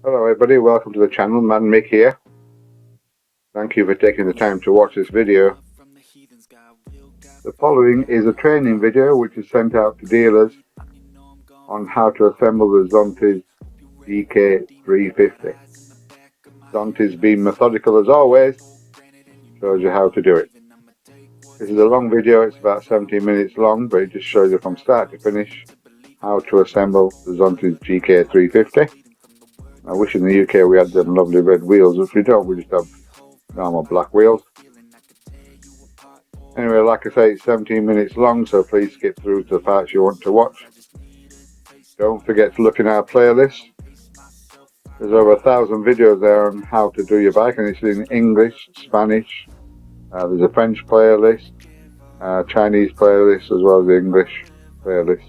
Hello everybody, welcome to the channel, Man Mick here. Thank you for taking the time to watch this video. The following is a training video which is sent out to dealers on how to assemble the Zontes GK350. Zontes, being methodical as always, shows you how to do it. This is a long video, it's about 17 minutes long, but it just shows you from start to finish how to assemble the Zontes GK350. I wish in the UK we had them lovely red wheels, which we don't, we just have normal black wheels. Anyway, like I say, it's 17 minutes long, so please skip through to the parts you want to watch. Don't forget to look in our playlist. There's over 1,000 videos there on how to do your bike, and it's in English, Spanish, there's a French playlist, Chinese playlist, as well as the English playlist.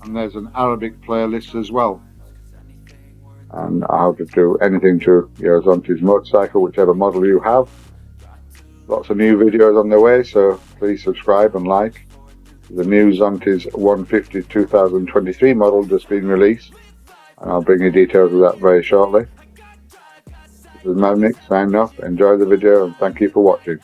And there's an Arabic playlist as well. And how to do anything to your Zontes motorcycle, whichever model you have. Lots of new videos on the way, so please subscribe and like. The new Zontes 150 2023 model just been released, and I'll bring you details of that very shortly. This is Man Mick signing off. Enjoy the video and thank you for watching.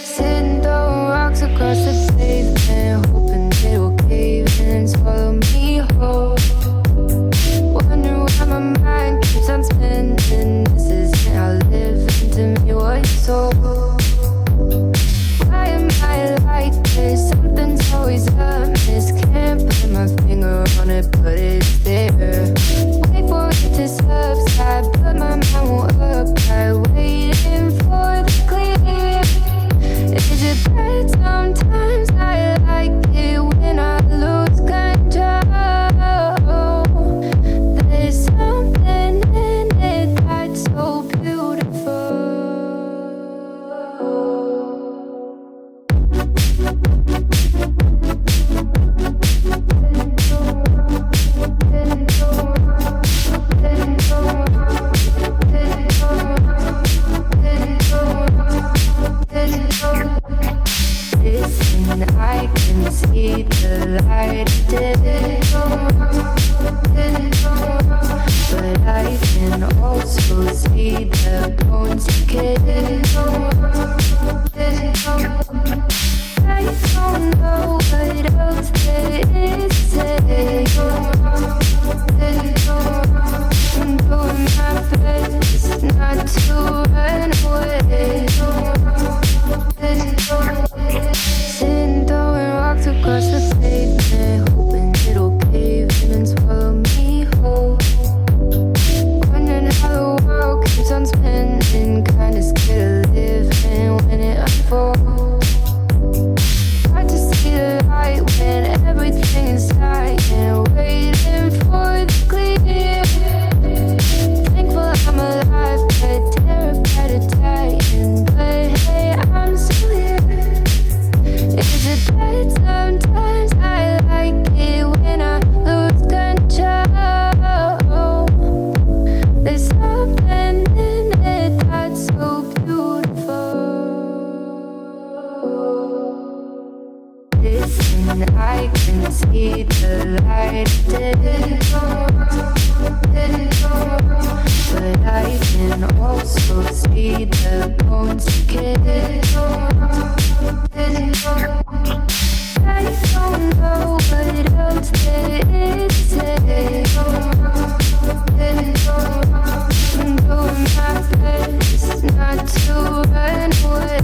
Sitting throwing rocks across the pavement, hoping it'll cave and swallow me whole. Wondering why my mind keeps on spinning. This isn't how living to me was sold. Why am I like this? Something's always amiss. Can't put my finger on it, but it's there. Wait for it to subside, but my mind won't apply. Waiting for the clear. Is it bad sometimes? I like it when I lose control. There's something in it that's so beautiful. Listen, I can see the light, but I can also see the bones decay. I don't know what else there is to say. I'm doing my best not to run away. Sitting throwing rocks across the pavement, hoping it'll cave in and swallow me whole. Wondering how the world keeps on spinning, kinda scared of living when it unfolds. Hard to see the light when everything is silent, waiting for the clear. Thankful I'm alive, but terrified of dying. But hey, I'm still here. Is it bad sometimes? I like it when I lose control. There's something in it that's so beautiful. Listen, I can see the light, but I can also see the bones decay. I don't know what else there is to say. I'm doing my best not to run away.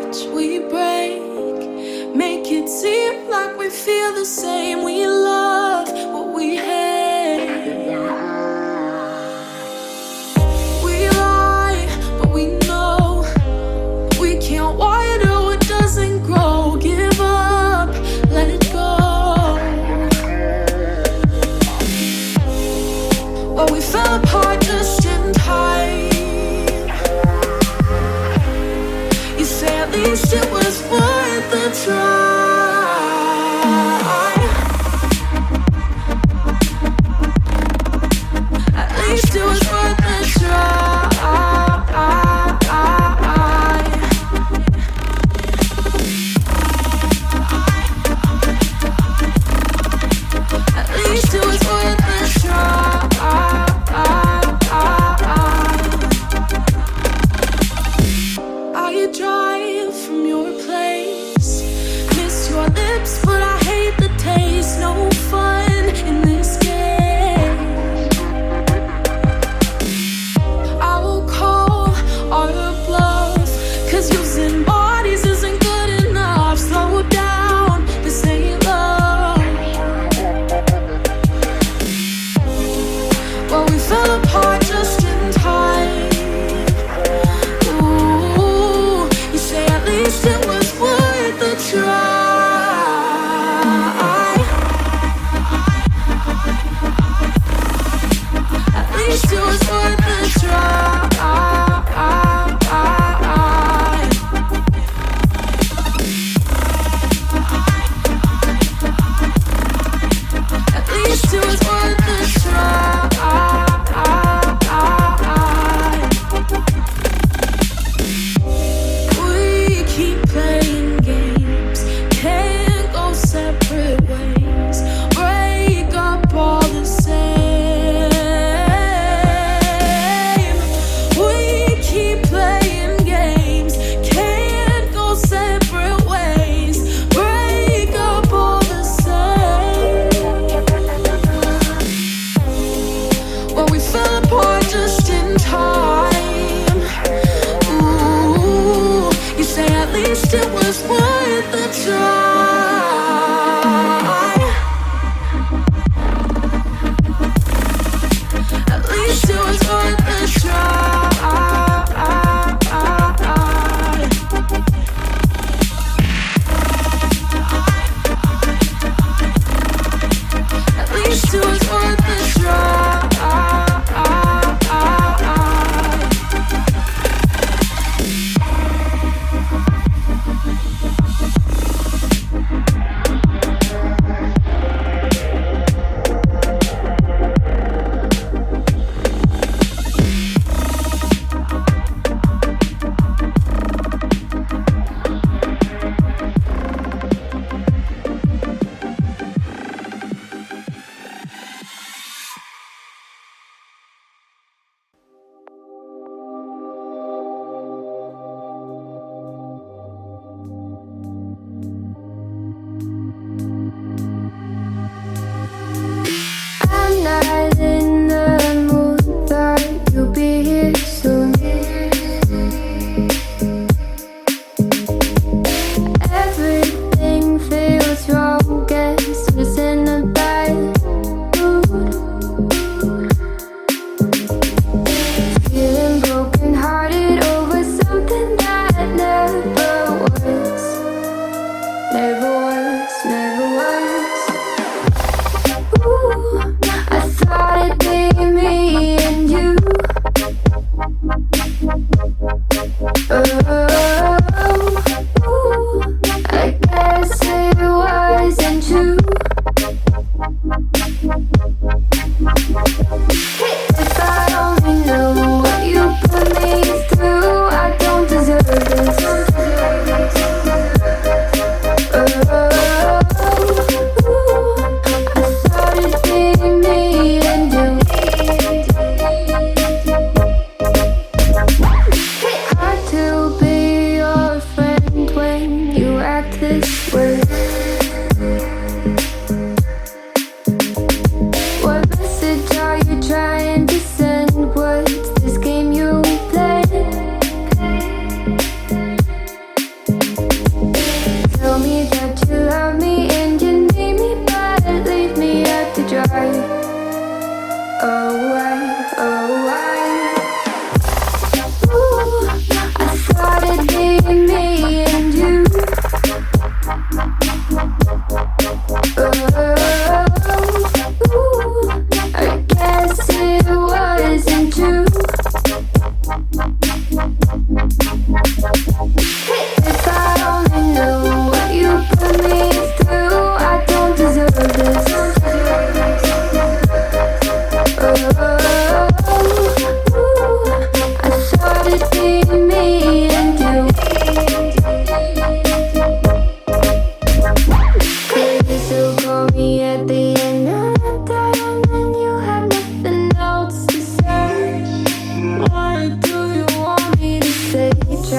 much we break, make it seem like we feel the same. We love what we hate. We lie, but we know we can't water what doesn't grow. Give up, let it go. Well, we fell apart just in time. You say at least it was worth the try. At least it was worth the try. At least it was worth the try. I drive from your place, miss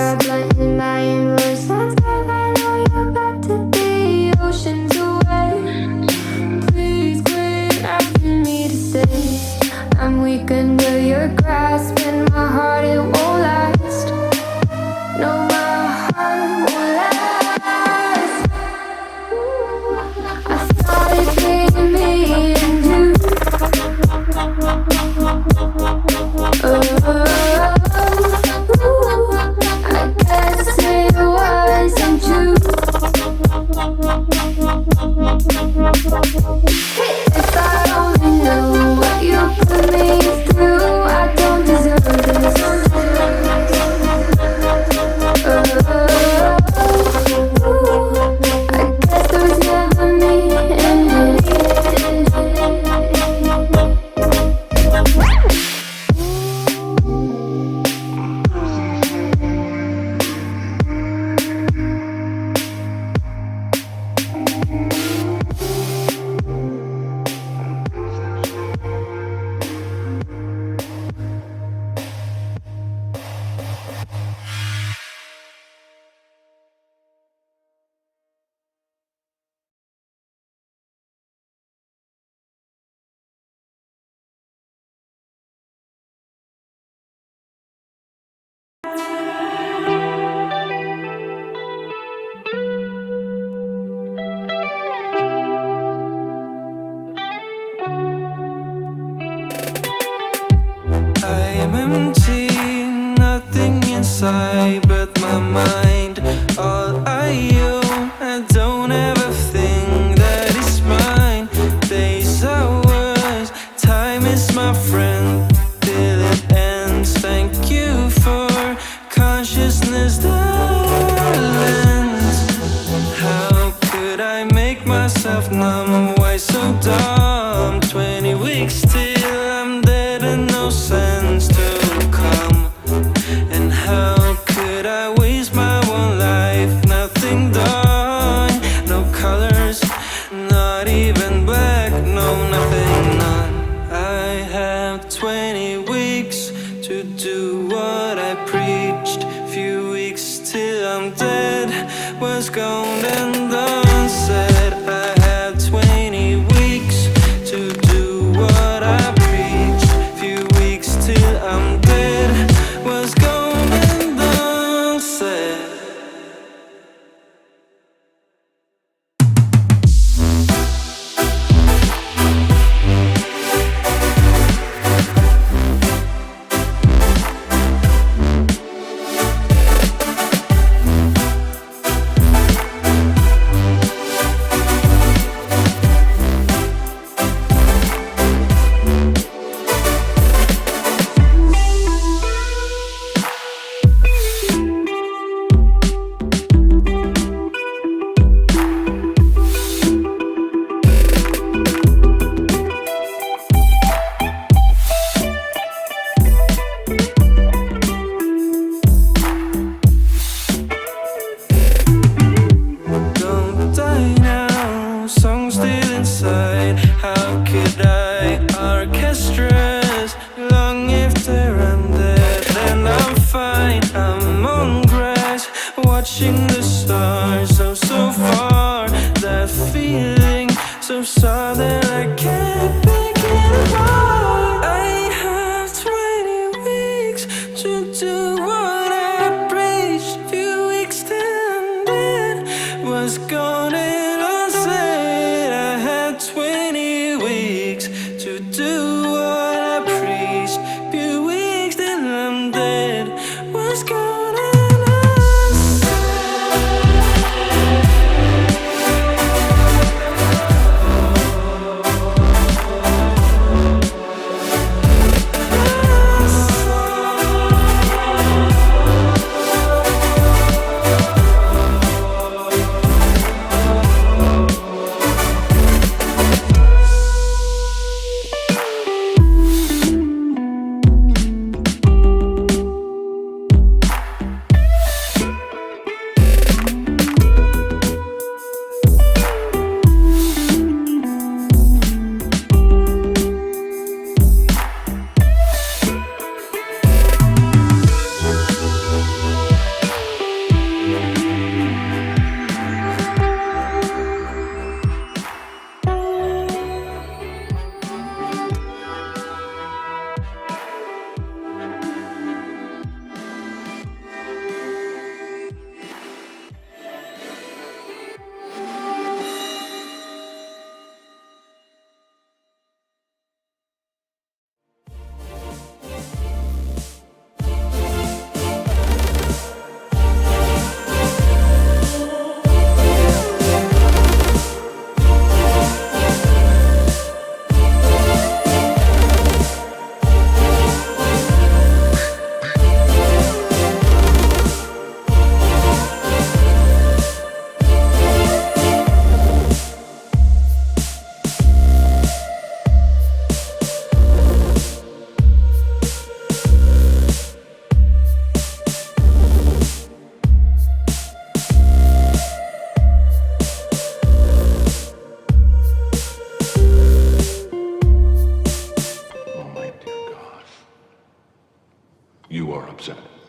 I blend in my inverse lines. I know you're about to be oceans away. Please quit asking me to stay. I'm weak under your grasp, and my heart it won't last. No, my heart won't last. I thought it between me and you. I guess it wasn't true. If I only knew what you put me through, I don't deserve this. I guess there was never me. I'm empty, nothing inside but my mind. All I own, I don't have a thing that is mine. Days are worse, time is my friend till it ends. Thank you for consciousness that lends. How could I make myself numb? Why so dumb? 20 weeks till I'm dead and no sense to come. And how could I waste my one life? Nothing done, no colors, not even black, no nothing, none. I have 20 weeks to do what I preached. Few weeks till I'm dead, was gone and done. Said I had 20 weeks to do what I preached. Few weeks till I'm dead, was gone and done. Said don't die now, song still inside. How could I orchestras long after I'm dead? And I'm fine, I'm on grass, watching the stars. Oh, so far, that feeling so sad that I can't pick it apart. I have 20 weeks to do what I preached. Few weeks till I'm dead, was gone and unsaid. I had 20 weeks to do what I preached. Few weeks till I'm dead, was gone and unsaid. You are upset.